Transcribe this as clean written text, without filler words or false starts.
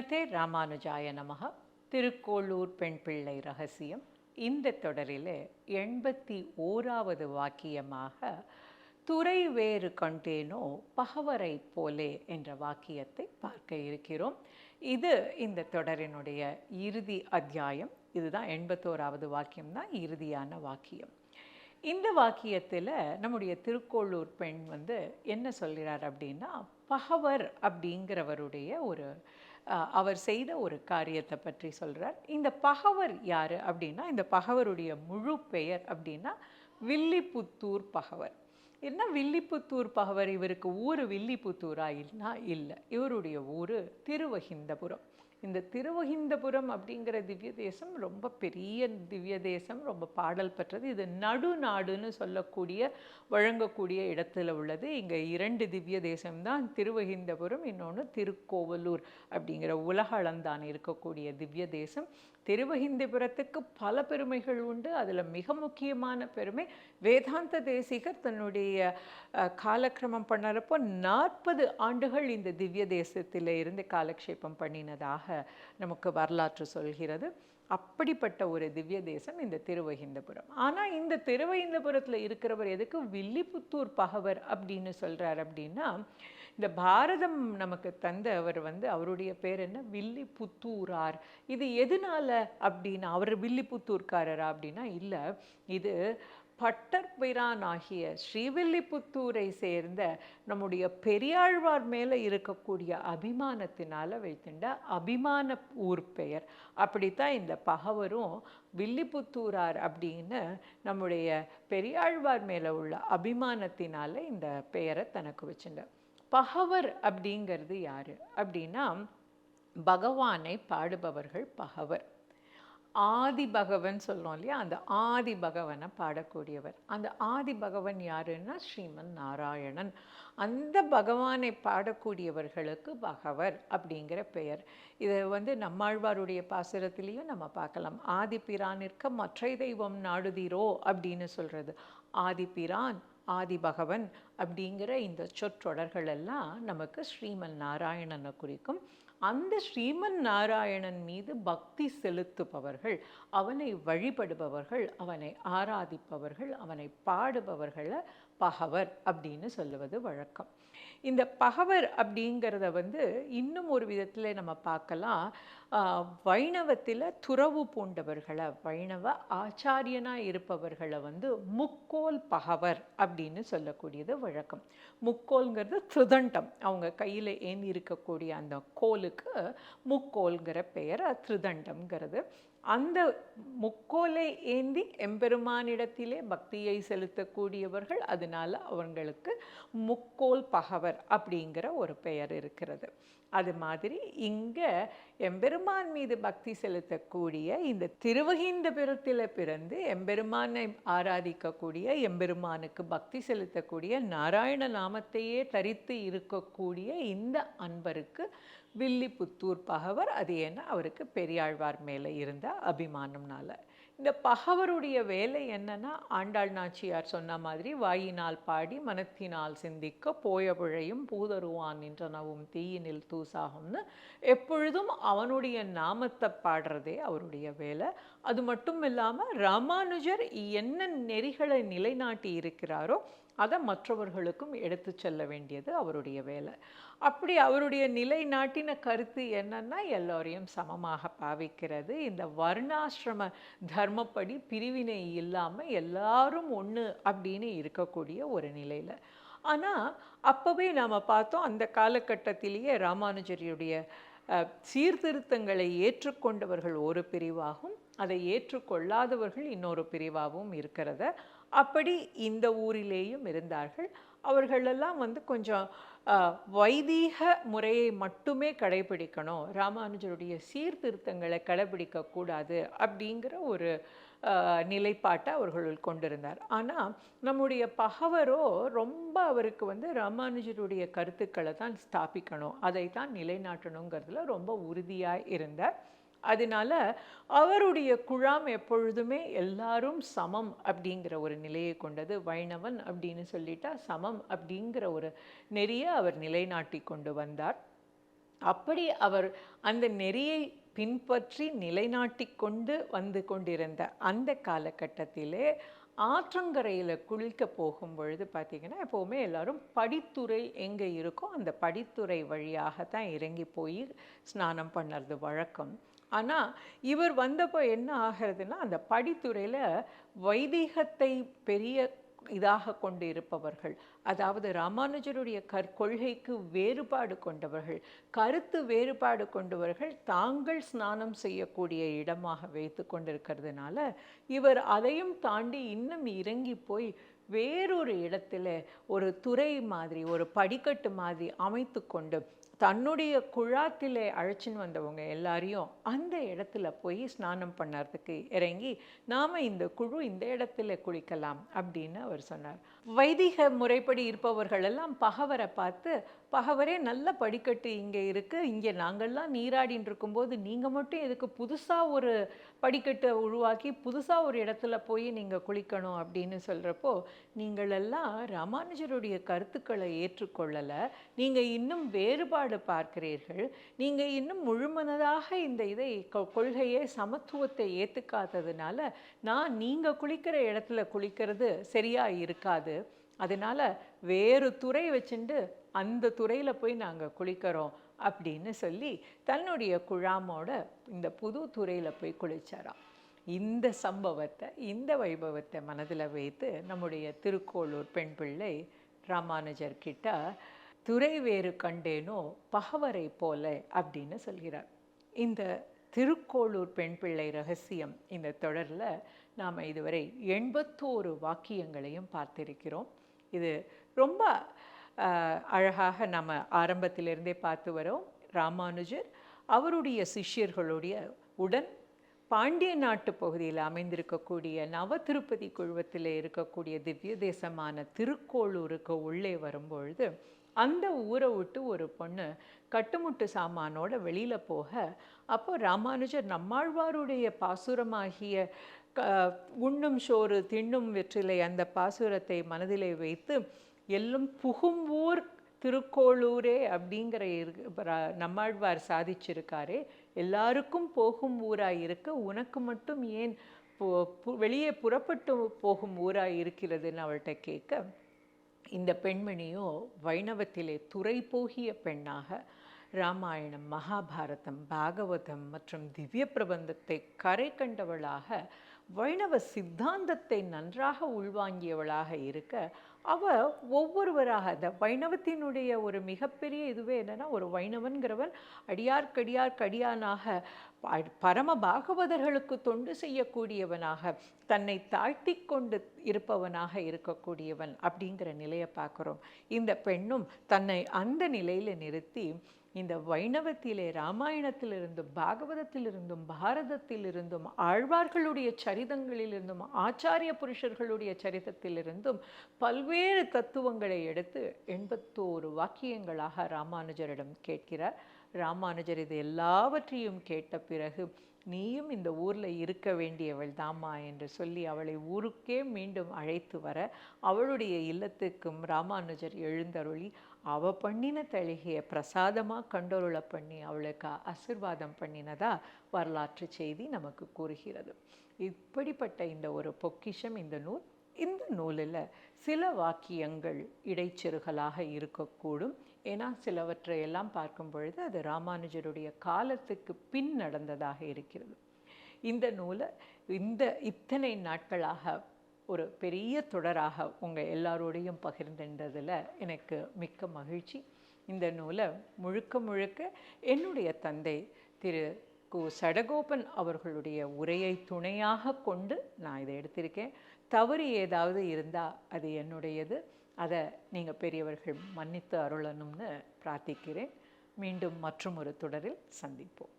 ஸ்ரீமதே ராமானுஜாய நமஹ. திருக்கோளூர் பெண் பிள்ளை ரகசியம். இந்த தொடரிலே 81வது வாக்கியமாக துறை வேறு கண்டேனோ பகவரை போலே என்ற வாக்கியத்தை பார்க்க இருக்கிறோம். இது இந்த தொடரினுடைய இறுதி அத்தியாயம். இதுதான் 81வது வாக்கியம் தான் இறுதியான வாக்கியம். இந்த வாக்கியத்தில் நம்முடைய திருக்கோளூர் பெண் என்ன சொல்கிறார் அப்படின்னா, பகவர் அப்படிங்கிறவருடைய அவர் செய்த ஒரு காரியத்தை பற்றி சொல்கிறார். இந்த பகவர் யார் அப்படின்னா, இந்த பகவருடைய முழு பெயர் அப்படின்னா வில்லிபுத்தூர் பகவர். என்ன வில்லிபுத்தூர் பகவர்? இவருக்கு ஊர் வில்லிபுத்தூரா? இல்லை, இவருடைய ஊர் திருவஹிந்தபுரம். இந்த திருவஹிந்தபுரம் அப்படிங்கிற திவ்ய தேசம் ரொம்ப பெரிய திவ்ய தேசம், ரொம்ப பாடல் பெற்றது. இது நடுநாடுன்னு சொல்லக்கூடிய வழங்கக்கூடிய இடத்துல உள்ளது. இங்கே 2 திவ்ய தேசம்தான், திருவஹிந்தபுரம், இன்னொன்று திருக்கோவலூர் அப்படிங்கிற உலக அளந்தான் இருக்கக்கூடிய திவ்ய தேசம். திருவஹிந்தபுரத்துக்கு பல பெருமைகள் உண்டு. அதில் மிக முக்கியமான பெருமை, வேதாந்த தேசிகர் தன்னுடைய காலக்கிரமம் பண்ணுறப்போ 40 ஆண்டுகள் இந்த திவ்ய தேசத்தில் இருந்து காலக்ஷேபம் பண்ணினதாக நமக்கு வரலாற்று சொல்கிறது. அப்படிப்பட்ட ஒரு திவ்ய தேசம் இந்த திருவஹிந்தபுரம். ஆனால் இந்த திருவஹிந்தபுரத்தில் இருக்கிறவர் எதுக்கு வில்லிபுத்தூர் பகவர் அப்படின்னு சொல்கிறார் அப்படின்னா, இந்த பாரதம் நமக்கு தந்த அவர் அவருடைய பேர் என்ன? வில்லிபுத்தூரார். இது எதனால அப்படின்னா, அவர் வில்லிபுத்தூர்காரரா அப்படின்னா இல்லை, இது பட்டர்பிரான் ஆகிய ஸ்ரீவில்லிபுத்தூரை சேர்ந்த நம்முடைய பெரியாழ்வார் மேலே இருக்கக்கூடிய அபிமானத்தினால வைத்துண்ட அபிமான ஊர் பெயர். அப்படித்தான் இந்த பகவரும் வில்லிபுத்தூரார் அப்படின்னு நம்முடைய பெரியாழ்வார் மேலே உள்ள அபிமானத்தினால இந்த பெயரை தனக்கு வச்சுட்டார். பகவர் அப்படிங்கிறது யாரு அப்படின்னா, பகவானை பாடுபவர்கள் பகவர். ஆதி பகவன் சொல்லுவோம் இல்லையா, அந்த ஆதி பகவனை பாடக்கூடியவர். அந்த ஆதி பகவன் யாருன்னா ஸ்ரீமன் நாராயணன். அந்த பகவானை பாடக்கூடியவர்களுக்கு பகவர் அப்படிங்கிற பெயர். இதை நம்மாழ்வாருடைய பாசுரத்திலையும் நம்ம பார்க்கலாம். ஆதி பிரானிற்க மற்றை தெய்வம் நாடுதீரோ அப்படின்னு சொல்கிறது. ஆதி பிரான், ஆதி பகவன் அப்படிங்கிற இந்த சொற்றொடர்கள் எல்லாம் நமக்கு ஸ்ரீமன் நாராயணனை குறிக்கும். அந்த ஸ்ரீமன் நாராயணன் மீது பக்தி செலுத்துபவர்கள், அவனை வழிபடுபவர்கள், அவனை ஆராதிப்பவர்கள், அவனை பாடுபவர்களை பகவர் அப்படின்னு சொல்லுவது வழக்கம். இந்த பகவர் அப்படிங்கிறத இன்னும் ஒரு விதத்தில் நம்ம பார்க்கலாம். வைணவத்தில் துறவு பூண்டவர்களை, வைணவ ஆச்சாரியனாக இருப்பவர்களை முக்கோல் பகவர் அப்படின்னு சொல்லக்கூடியது வழக்கம். முக்கோல்ங்கிறது திருதண்டம், அவங்க கையில் ஏந்தி இருக்கக்கூடிய அந்த கோலுக்கு முக்கோல்ங்கிற பெயர், திருதண்டம்ங்கிறது. அந்த முக்கோலை ஏந்தி எம்பெருமானிடத்திலே பக்தியை செலுத்தக்கூடியவர்கள், அதனால அவங்களுக்கு முக்கோல் பகவர் அப்படிங்கிற ஒரு பெயர் இருக்கிறது. அது மாதிரி இங்கே எம்பெருமான் மீது பக்தி செலுத்தக்கூடிய, இந்த திருவஹிந்தபுரத்தில் பிறந்து எம்பெருமானை ஆராதிக்கக்கூடிய, எம்பெருமானுக்கு பக்தி செலுத்தக்கூடிய, நாராயண நாமத்தையே தரித்து இருக்கக்கூடிய இந்த அன்பருக்கு வில்லிபுத்தூர் பகவர். அது ஏன்னா அவருக்கு பெரியாழ்வார் மேலே இருந்த அபிமானம்னால. இந்த பகவருடைய வேலை என்னன்னா, ஆண்டாள் நாச்சியார் சொன்ன மாதிரி, வாயினால் பாடி மனத்தினால் சிந்திக்க போய பிழையும் பூதருவான் நின்றனவும் தீயினில் தூசாகும்னு எப்பொழுதும் அவனுடைய நாமத்தை பாடுறதே அவருடைய வேலை. அது மட்டும் இல்லாமல் ராமானுஜர் என்ன நெறிகளை நிலைநாட்டி இருக்கிறாரோ அதை மற்றவர்களுக்கும் எடுத்து செல்ல வேண்டியது அவருடைய வேலை. அப்படி அவருடைய நிலைநாட்டின கருத்து என்னன்னா, எல்லோரையும் சமமாக பாவிக்கிறது. இந்த வர்ணாசிரம தர்மப்படி பிரிவினை இல்லாமல் எல்லாரும் ஒன்று அப்படின்னு இருக்கக்கூடிய ஒரு நிலையில். ஆனால் அப்போவே நாம் பார்த்தோம், அந்த காலகட்டத்திலேயே ராமானுஜருடைய சீர்திருத்தங்களை ஏற்றுக்கொண்டவர்கள் ஒரு பிரிவாகவும், அதை ஏற்றுக்கொள்ளாதவர்கள் இன்னொரு பிரிவாகவும் இருக்கிறத. அப்படி இந்த ஊரிலேயும் இருந்தார்கள். அவர்களெல்லாம் கொஞ்சம் வைதீக முறையை மட்டுமே கடைபிடிக்கணும், ராமானுஜருடைய சீர்திருத்தங்களை கடைபிடிக்கக்கூடாது அப்படிங்கிற ஒரு நிலைப்பாட்டை அவர்கள் கொண்டிருந்தார். ஆனால் நம்முடைய பகவரோ ரொம்ப அவருக்கு ராமானுஜருடைய கருத்துக்களை தான் ஸ்தாபிக்கணும், அதை தான் நிலைநாட்டணுங்கிறதுல ரொம்ப உறுதியாக இருந்தார். அதனால அவருடைய குழாம் எப்பொழுதுமே எல்லாரும் சமம் அப்படிங்கிற ஒரு நிலையை கொண்டது. வைணவன் அப்படின்னு சொல்லிட்டா சமம் அப்படிங்கிற ஒரு நெறியை அவர் நிலைநாட்டி கொண்டு வந்தார். அப்படி அவர் அந்த நெறியை பின்பற்றி நிலைநாட்டி கொண்டு வந்து கொண்டிருந்த அந்த காலகட்டத்திலே ஆற்றங்கரையில் குளிக்க போகும் பொழுது பார்த்திங்கன்னா, எப்போவுமே எல்லாரும் படித்துறை எங்கே இருக்கோ அந்த படித்துறை வழியாக தான் இறங்கி போய் ஸ்நானம் பண்ணுறது வழக்கம். ஆனால் இவர் வந்தப்போ என்ன ஆகிறதுனா, அந்த படித்துறையில் வைதிகத்தை பெரிய இதாக கொண்டு இருப்பவர்கள், அதாவது ராமானுஜருடைய கொள்கைக்கு வேறுபாடு கொண்டவர்கள், கருத்து வேறுபாடு கொண்டவர்கள் தாங்கள் ஸ்நானம் செய்யக்கூடிய இடமாக வைத்து கொண்டிருக்கிறதுனால இவர் அதையும் தாண்டி இன்னும் இறங்கி போய் வேறொரு இடத்துல ஒரு துறை மாதிரி ஒரு படிக்கட்டு மாதிரி அமைத்து கொண்டு தன்னுடைய குழாத்திலே அழைச்சின்னு வந்தவங்க எல்லாரையும் அந்த இடத்துல போய் ஸ்நானம் பண்ணுறதுக்கு இறங்கி நாம் இந்த குழு இந்த இடத்துல குளிக்கலாம் அப்படின்னு அவர் சொன்னார். வைதிக முறைப்படி இருப்பவர்கள் எல்லாம் பகவரை பார்த்து, பகவரே நல்ல படிக்கட்டு இங்கே இருக்குது, இங்கே நாங்கள்லாம் நீராடின்னு இருக்கும்போது நீங்கள் மட்டும் எதுக்கு புதுசாக ஒரு படிக்கட்டை உருவாக்கி புதுசாக ஒரு இடத்துல போய் நீங்கள் குளிக்கணும் அப்படின்னு சொல்கிறப்போ, நீங்களெல்லாம் ராமானுஜருடைய கருத்துக்களை ஏற்றுக்கொள்ளலை, நீங்கள் இன்னும் வேறுபாடு பார்க்கிறீர்கள், நீங்கள் இன்னும் முழுமனதாக இந்த கொள்கையை சமத்துவத்தை ஏற்றுக்காததுனால நீங்கள் குளிக்கிற இடத்துல குளிக்கிறது சரியாக இருக்காது, அதனால் வேறு துறை வச்சுட்டு அந்த துறையில் போய் நாங்கள் குளிக்கிறோம் அப்படின்னு சொல்லி தன்னுடைய குழாமோட இந்த புது துறையில் போய் குளிச்சாராம். இந்த சம்பவத்தை இந்த வைபவத்தை மனதில் வைத்து நம்முடைய திருக்கோளூர் பெண் பிள்ளை ராமானுஜர்கிட்ட துறை வேறு கண்டேனோ பகவரை போல அப்படின்னு சொல்கிறார். இந்த திருக்கோளூர் பெண் பிள்ளை ரகசியம் இந்த தொடரில் நாம் இதுவரை 81 வாக்கியங்களையும் பார்த்திருக்கிறோம். இது ரொம்ப அழகாக நம்ம ஆரம்பத்திலிருந்தே பார்த்து வரோம். ராமானுஜர் அவருடைய சிஷ்யர்களுடைய உடன் பாண்டிய நாட்டு பகுதியில் அமைந்திருக்கக்கூடிய நவ திருப்பதி குழுவத்தில் இருக்கக்கூடிய திவ்ய தேசமான திருக்கோளூருக்கு உள்ளே வரும்பொழுது அந்த ஊரை விட்டு ஒரு பொண்ணு கட்டுமுட்டு சாமானோட வெளியில் போக, அப்போ ராமானுஜர் நம்மாழ்வாருடைய பாசுரமாகிய உண்ணும் சோறு தின்னும் வெற்றிலை அந்த பாசுரத்தை மனதிலே வைத்து எல்லும் புகும் ஊர் திருக்கோளூரே அப்படிங்கிற நம்மாழ்வார் சாதிச்சிருக்காரே, எல்லாருக்கும் போகும் ஊராய் இருக்க உனக்கு மட்டும் ஏன் வெளியே புறப்பட்டு போகும் ஊராய் இருக்கிறதுன்னு அவள்கிட்ட கேட்க, இந்த பெண்மணியோ வைணவத்திலே துறை போகிய பெண்ணாக ராமாயணம், மகாபாரதம், பாகவதம் மற்றும் திவ்ய பிரபந்தத்தை கரை கண்டவளாக வைணவ சித்தாந்தத்தை நன்றாக உள்வாங்கியவளாக இருக்க, அவள் ஒவ்வொருவராக அந்த வைணவத்தினுடைய ஒரு மிகப்பெரிய இதுவே என்னென்னா, ஒரு வைணவன்கிறவன் அடியார்க்கடியானாக பரம பாகவதர்களுக்கு தொண்டு செய்யக்கூடியவனாக தன்னை தாழ்த்தி கொண்டு இருப்பவனாக இருக்கக்கூடியவன் அப்படிங்கிற நிலையை பார்க்குறோம். இந்த பெண்ணும் தன்னை அந்த நிலையில் நிறுத்தி இந்த வைணவத்திலே ராமாயணத்திலிருந்தும் பாகவதத்திலிருந்தும் பாரதத்திலிருந்தும் ஆழ்வார்களுடைய சரிதங்களிலிருந்தும் ஆச்சாரிய புருஷர்களுடைய சரிதத்திலிருந்தும் பல்வேறு தத்துவங்களை எடுத்து 81 வாக்கியங்களாக ராமானுஜரிடம் கேட்கிறார். ராமானுஜர் இது எல்லாவற்றையும் கேட்ட பிறகு, நீயும் இந்த ஊரில் இருக்க வேண்டியவள் தாமா என்று சொல்லி அவளை ஊருக்கே மீண்டும் அழைத்து வர, அவளுடைய இல்லத்துக்கும் ராமானுஜர் எழுந்தருளி அவ பண்ணின தழுகிய பிரசாதமாக கண்டொருளை பண்ணி அவளுக்கு ஆசிர்வாதம் பண்ணினதா வரலாற்று செய்தி நமக்கு கூறுகிறது. இப்படிப்பட்ட இந்த ஒரு பொக்கிஷம் இந்த நூல். இந்த நூலில் சில வாக்கியங்கள் இடைச்செருகலாக இருக்கக்கூடும். ஏன்னா சிலவற்றையெல்லாம் பார்க்கும் பொழுது அது ராமானுஜருடைய காலத்துக்கு பின் நடந்ததாக இருக்கிறது. இந்த நூலை இத்தனை நாட்களாக ஒரு பெரிய தொடராக உங்கள் எல்லாரோடையும் பகிர்ந்ததில் எனக்கு மிக்க மகிழ்ச்சி. இந்த நூலை முழுக்க என்னுடைய தந்தை திரு கு. சடகோபன் அவர்களுடைய உரையை துணையாக கொண்டு நான் இதை எடுத்திருக்கேன். தவறு ஏதாவது இருந்தால் அது என்னுடையது. அதை நீங்கள் பெரியவர்கள் மன்னித்து அருளணும்னு பிரார்த்திக்கிறேன். மீண்டும் மற்றும் ஒரு தொடரில் சந்திப்போம்.